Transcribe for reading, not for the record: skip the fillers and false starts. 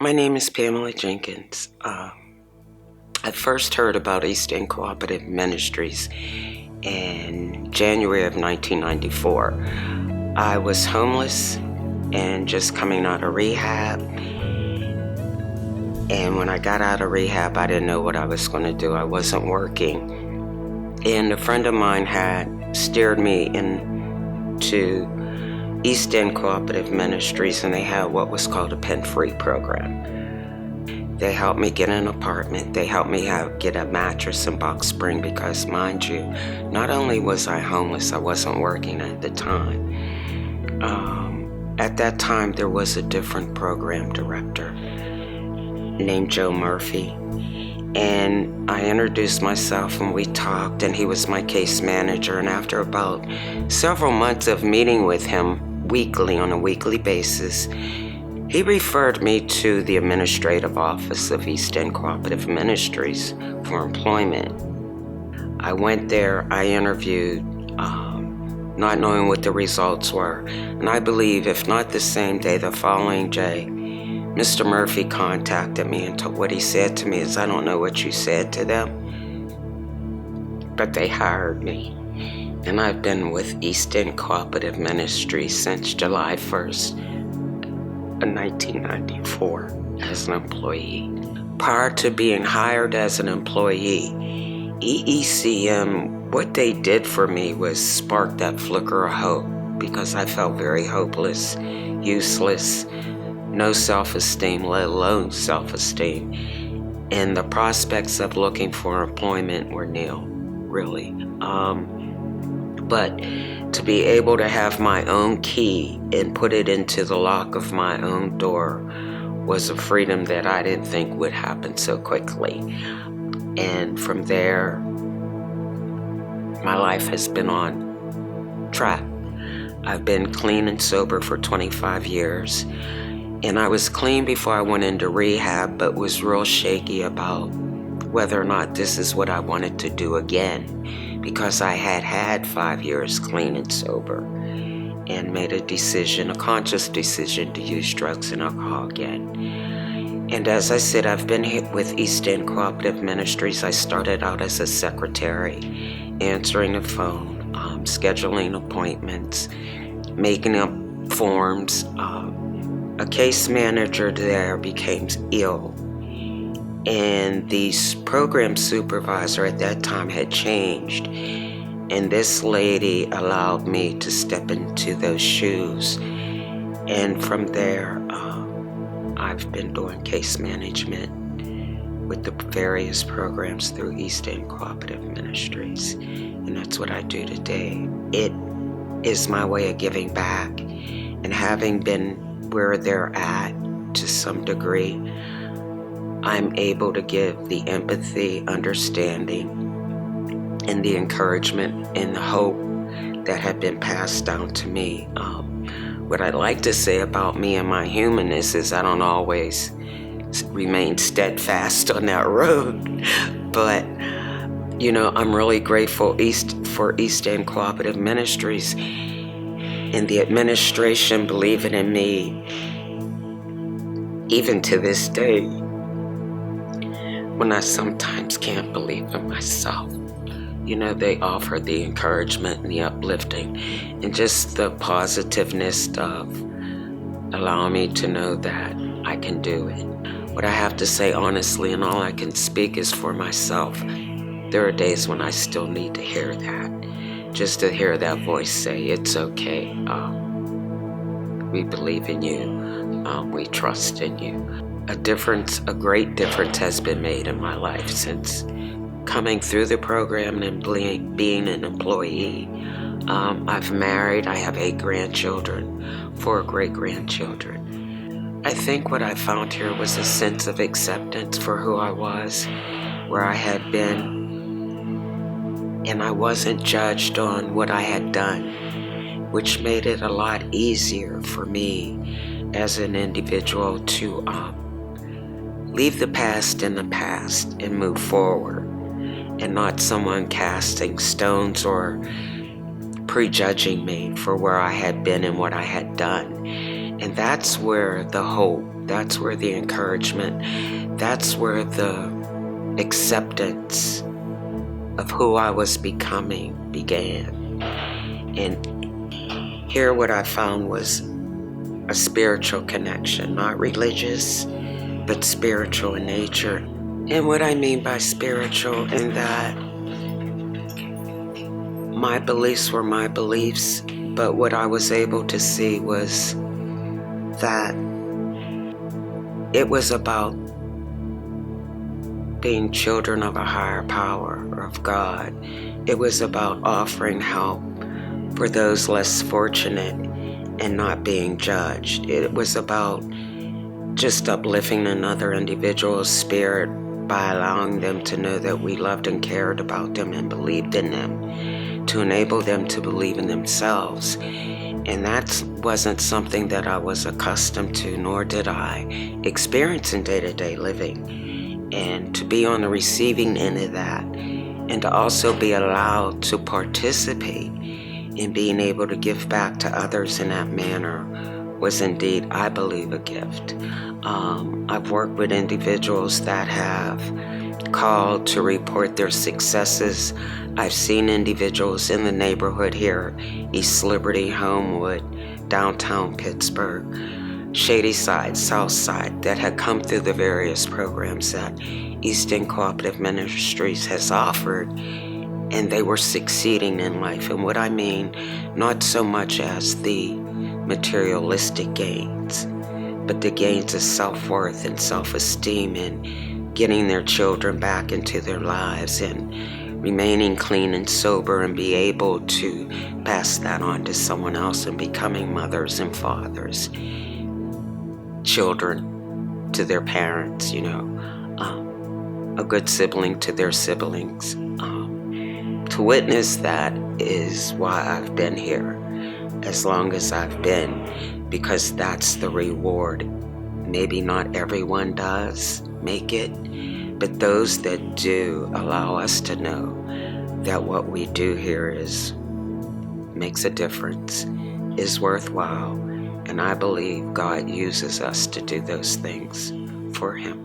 My name is Pamela Jenkins. I first heard about East End Cooperative Ministries in January of 1994. I was homeless and just coming out of rehab. And when I got out of rehab, I didn't know what I was going to do. I wasn't working. And a friend of mine had steered me into East End Cooperative Ministries, and they had what was called a pen-free program. They helped me get an apartment. They helped me get a mattress and box spring because, mind you, not only was I homeless, I wasn't working at the time. At that time, there was a different program director named Joe Murphy. And I introduced myself and we talked, and he was my case manager. And after about several months of meeting with him weekly, on a weekly basis, he referred me to the administrative office of East End Cooperative Ministries for employment. I went there, I interviewed, not knowing what the results were. And I believe, if not the same day, the following day, Mr. Murphy contacted me, and what he said to me is, "I don't know what you said to them, but they hired me." And I've been with East End Cooperative Ministry since July 1st of 1994 as an employee. Prior to being hired as an employee, EECM, what they did for me was spark that flicker of hope, because I felt very hopeless, useless, no self-esteem, let alone self-esteem. And the prospects of looking for employment were nil, really. But to be able to have my own key and put it into the lock of my own door was a freedom that I didn't think would happen so quickly. And from there, my life has been on track. I've been clean and sober for 25 years. And I was clean before I went into rehab, but was real shaky about whether or not this is what I wanted to do again, because I had 5 years clean and sober and made a conscious decision to use drugs and alcohol again. And as I said, I've been hit with East End Cooperative Ministries. I started out as a secretary, answering the phone, scheduling appointments, making up forms. A case manager there became ill, and the program supervisor at that time had changed, and this lady allowed me to step into those shoes. And from there, I've been doing case management with the various programs through East End Cooperative Ministries, and that's what I do today. It is my way of giving back, and having been where they're at to some degree, I'm able to give the empathy, understanding, and the encouragement and the hope that have been passed down to me. What I'd like to say about me and my humanness is I don't always remain steadfast on that road, but I'm really grateful for East End Cooperative Ministries and the administration believing in me, even to this day, when I sometimes can't believe in myself. They offer the encouragement and the uplifting and just the positiveness of allowing me to know that I can do it. What I have to say honestly, and all I can speak is for myself, there are days when I still need to hear that. Just to hear that voice say, "It's okay. We believe in you. We trust in you." A great difference has been made in my life since coming through the program and being an employee. I've married. I have 8 grandchildren, 4 great-grandchildren. I think what I found here was a sense of acceptance for who I was, where I had been, and I wasn't judged on what I had done, which made it a lot easier for me as an individual to leave the past in the past and move forward, and not someone casting stones or prejudging me for where I had been and what I had done. And that's where the hope That's where the encouragement, that's where the acceptance of who I was becoming began. And here what I found was a spiritual connection, not religious, but spiritual in nature. And what I mean by spiritual, in that my beliefs were my beliefs, but what I was able to see was that it was about being children of a higher power, or of God. It was about offering help for those less fortunate and not being judged. It was about just uplifting another individual's spirit by allowing them to know that we loved and cared about them and believed in them, to enable them to believe in themselves. And that wasn't something that I was accustomed to, nor did I experience in day-to-day living. And to be on the receiving end of that, and to also be allowed to participate in being able to give back to others in that manner, was indeed, I believe, a gift. I've worked with individuals that have called to report their successes. I've seen individuals in the neighborhood here, East Liberty, Homewood, downtown Pittsburgh, Shady Side, South Side, that had come through the various programs that East End Cooperative Ministries has offered, and they were succeeding in life. And what I mean, not so much as the materialistic gains, but the gains of self-worth and self-esteem, and getting their children back into their lives and remaining clean and sober, and be able to pass that on to someone else, and becoming mothers and fathers, children to their parents, a good sibling to their siblings. To witness that is why I've been here as long as I've been, because that's the reward. Maybe not everyone does make it, but those that do allow us to know that what we do here makes a difference, is worthwhile, and I believe God uses us to do those things for Him.